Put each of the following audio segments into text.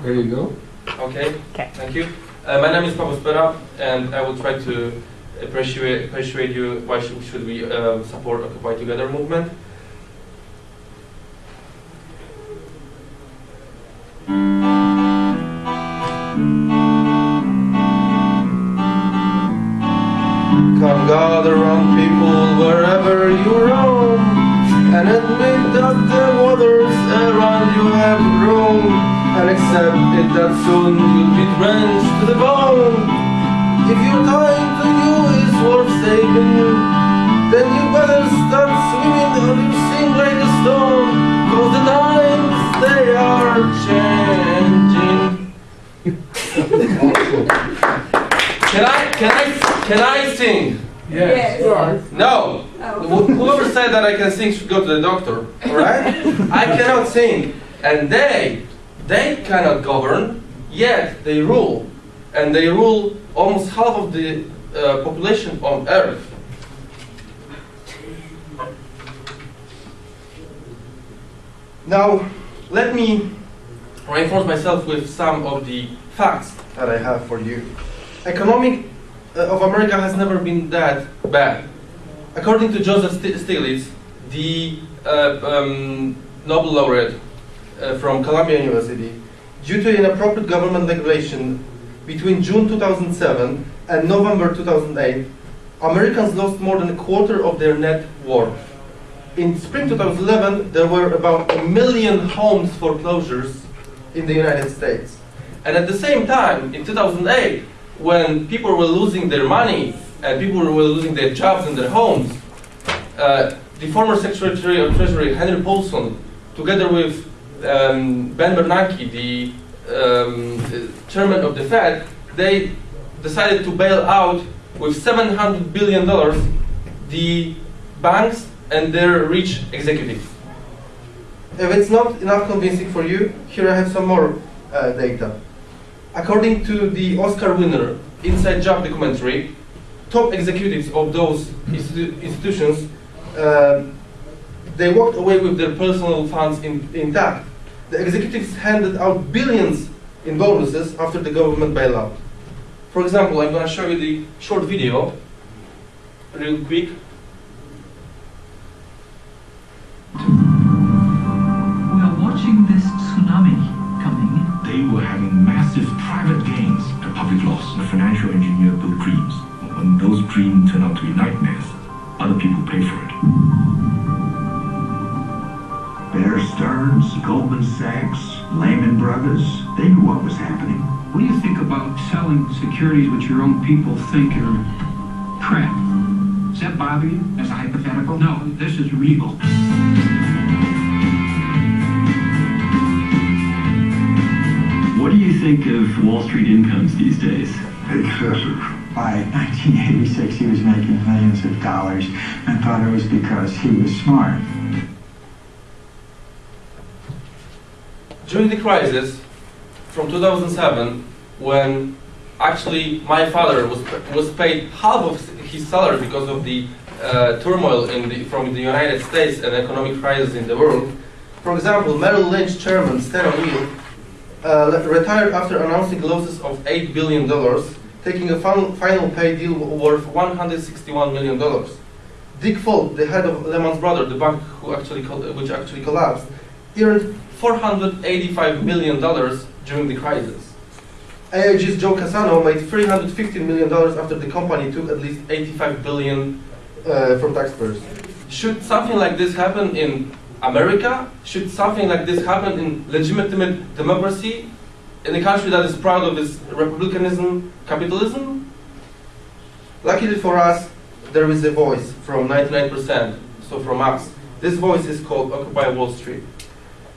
There you go. Okay. Thank you. My name is Spera, and I will try to persuade you why should we support Occupy Together movement. Come gather round, people, wherever you roam, and admit that the waters around you have grown, and accept it that soon you'll be drenched to the bone. If your time to you is worth saving, then you better start swimming or you sink like a stone, 'cause the times they are changing. Can I sing? Yes. No. Whoever said that I can sing should go to the doctor. All right? I cannot sing, and they cannot govern, yet they rule, and they rule almost half of the population on Earth. Now, let me reinforce myself with some of the facts that I have for you. Economic of America has never been that bad. According to Joseph Stiglitz, the Nobel laureate from Columbia University, due to inappropriate government regulation between June 2007 and November 2008, Americans lost more than a quarter of their net worth. In spring 2011, there were about 1 million homes foreclosures in the United States. And at the same time, in 2008, when people were losing their money and people were losing their jobs and their homes, the former Secretary of Treasury, Henry Paulson, together with Ben Bernanke, the chairman of the Fed, they decided to bail out with $700 billion the banks and their rich executives. If it's not enough convincing for you, here I have some more data. According to the Oscar winner Inside Job documentary, top executives of those institutions, they walked away with their personal funds intact. The executives handed out billions in bonuses after the government bailout. For example, I'm going to show you the short video, real quick. We are watching this tsunami coming. They were having massive private gains at public loss. The financial engineer built dreams. When those dreams turn out to be nightmares, other people pay for it. Bear Stearns, Goldman Sachs, Lehman Brothers, they knew what was happening. What do you think about selling securities which your own people think are crap? Does that bother you as a hypothetical? No, this is real. What do you think of Wall Street incomes these days? Excessive. By 1986, he was making millions of dollars and thought it was because he was smart. During the crisis from 2007, when actually my father was paid half of his salary because of the turmoil from the United States and economic crisis in the world. For example, Merrill Lynch chairman Stan O'Neill retired after announcing losses of $8 billion, taking a final pay deal worth $161 million. Dick Folk, the head of Lehman Brothers, the bank which actually collapsed, earned $485 million during the crisis. AIG's Joe Cassano made $315 million after the company took at least $85 billion from taxpayers. Should something like this happen in America? Should something like this happen in legitimate democracy, in a country that is proud of its republicanism, capitalism? Luckily for us, there is a voice from 99%, so from us. This voice is called Occupy Wall Street.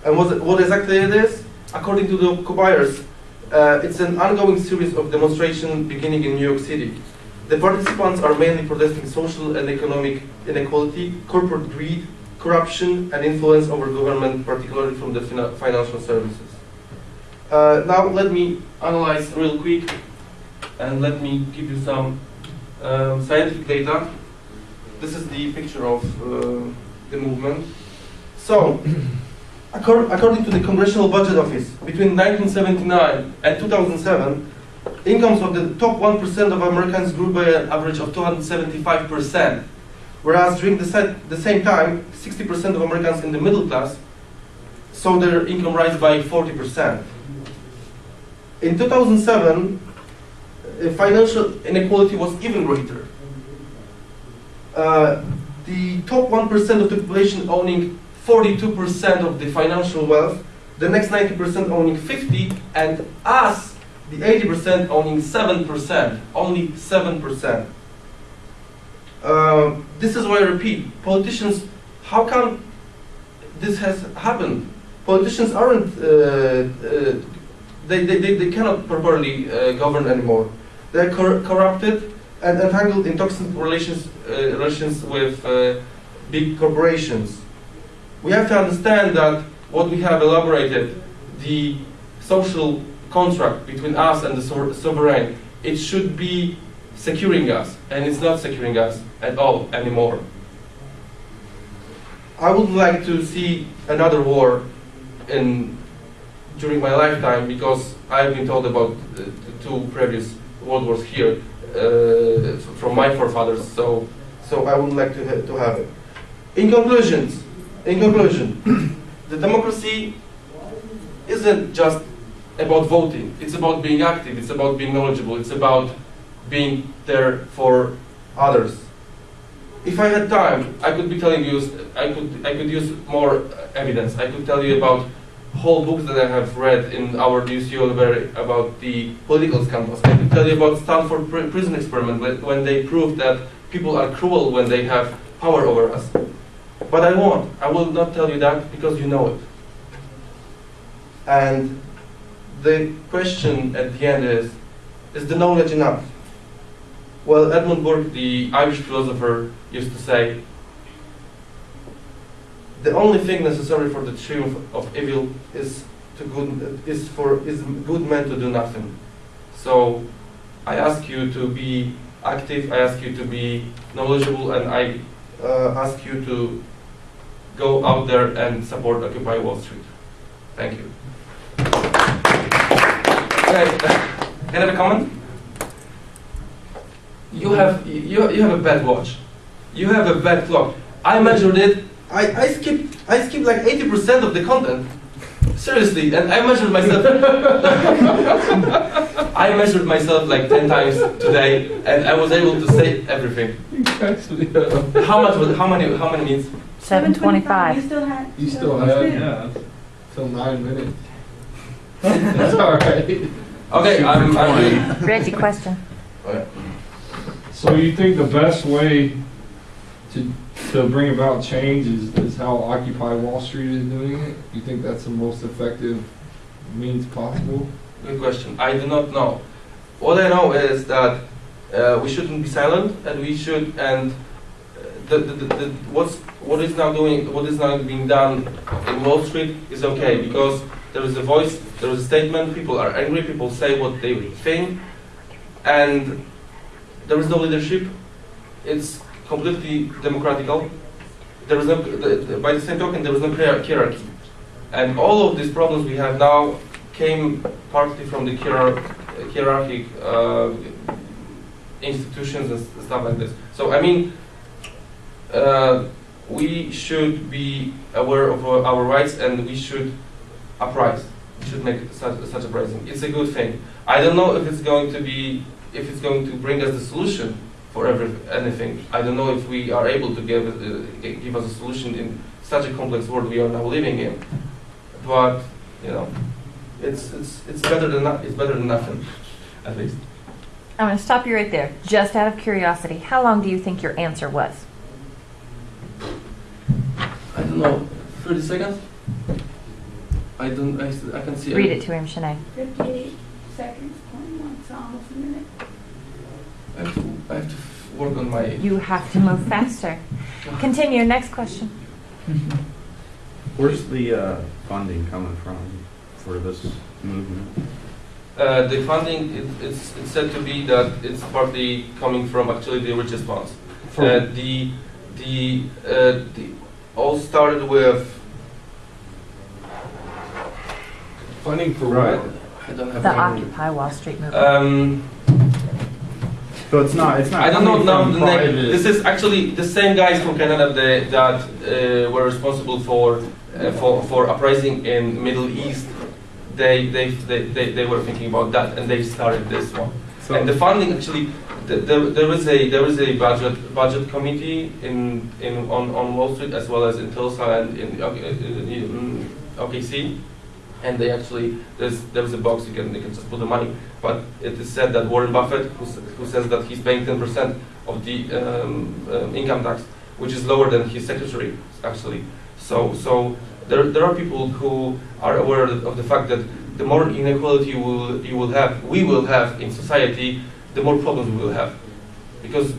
And what exactly it is? According to the occupiers, it's an ongoing series of demonstrations beginning in New York City. The participants are mainly protesting social and economic inequality, corporate greed, corruption, and influence over government, particularly from the financial services. Now let me analyze real quick, and let me give you some scientific data. This is the picture of the movement. So, According to the Congressional Budget Office, between 1979 and 2007, incomes of the top 1% of Americans grew by an average of 275%, whereas during the same time, 60% of Americans in the middle class saw their income rise by 40%. In 2007, financial inequality was even greater. The top 1% of the population owning 42% of the financial wealth, the next 90% owning 50%, and us, the 80% owning 7%, only 7%. This is why I repeat, politicians, how come this has happened? Politicians aren't, they cannot properly govern anymore. They're corrupted and entangled in toxic relations with big corporations. We have to understand that what we have elaborated, the social contract between us and the sovereign, it should be securing us, and it's not securing us at all anymore. I would like to see another war during my lifetime, because I've been told about the two previous world wars here from my forefathers, so I would like to have it. In conclusion, the democracy isn't just about voting. It's about being active. It's about being knowledgeable. It's about being there for others. If I had time, I could be telling you. I could use more evidence. I could tell you about whole books that I have read in our UCO library about the political scandals. I could tell you about Stanford prison experiment when they proved that people are cruel when they have power over us. But I won't. I will not tell you that because you know it. And the question at the end is the knowledge enough? Well, Edmund Burke, the Irish philosopher, used to say, the only thing necessary for the triumph of evil is good men to do nothing. So I ask you to be active, I ask you to be knowledgeable, and I ask you to go out there and support Occupy Wall Street. Thank you. Okay. Can I have a comment? You have a bad watch. You have a bad clock. I measured it. I skipped like 80% of the content. Seriously, and I measured myself. I measured myself like 10 times today, and I was able to say everything. How many minutes? 7:25. You still had, yeah, till 9 minutes. That's all right. Okay, I'm ready. Reggie, question. Okay. So you think the best way to bring about change is how Occupy Wall Street is doing it? You think that's the most effective means possible? Good question. I do not know. What I know is that we shouldn't be silent, and we should. And what is now being done in Wall Street is okay, because there is a voice, there is a statement. People are angry. People say what they think, and there is no leadership. It's completely democratical. There is no, by the same token, there is no hierarchy, and all of these problems we have now came partly from the hierarchic institutions and stuff like this. So I mean, we should be aware of our rights, and we should uprise. We should make such uprising. It's a good thing. I don't know if it's going to bring us the solution for anything. I don't know if we are able to give us a solution in such a complex world we are now living in. But you know, it's better than nothing, at least. I'm going to stop you right there. Just out of curiosity, how long do you think your answer was? I don't know. 30 seconds. I can see. Read it to him, Shanae. 58 seconds, 21, so almost a minute. I have to work on my... You have to move faster. Continue, next question. Where's the funding coming from for this movement? The funding, it's said to be that it's partly coming from actually the richest ones. The all started with Funding for Right. what? I don't have The any- Occupy Wall Street movement. So it's not I don't know coming now from the name. private- This is actually the same guys from Canada that were responsible for uprising in Middle East. They were thinking about that, and they started this one. So- And the funding actually, there is a budget committee on Wall Street as well as in Tulsa and in OKC. And they actually, there's a box you can just put the money. But it is said that Warren Buffett, who says that he's paying 10% of the income tax, which is lower than his secretary actually. So there are people who are aware of the fact that the more inequality we will have in society, the more problems we will have. Because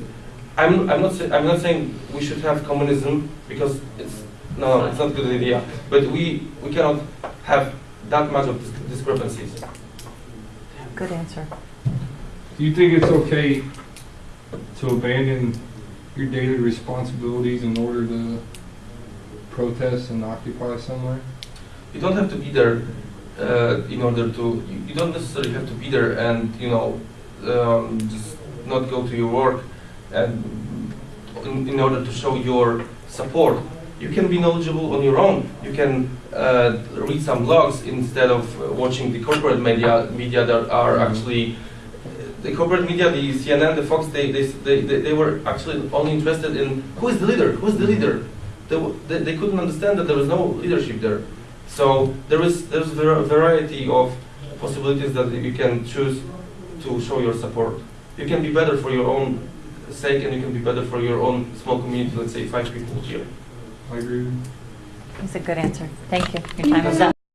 I'm not saying we should have communism, because it's not a good idea. But we cannot have that much of discrepancies. Good answer. Do you think it's okay to abandon your daily responsibilities in order to protest and occupy somewhere? You don't have to be there in order to. You don't necessarily have to be there and just not go to your work and in order to show your support. You can be knowledgeable on your own. You can read some blogs instead of watching the corporate media that are actually the corporate media, the CNN, the Fox. They were actually only interested in who is the leader. Who is the leader? They couldn't understand that there was no leadership there. So there's a variety of possibilities that you can choose to show your support. You can be better for your own sake, and you can be better for your own small community. Let's say 5 people here. I agree. That's a good answer. Thank you. Your time is up.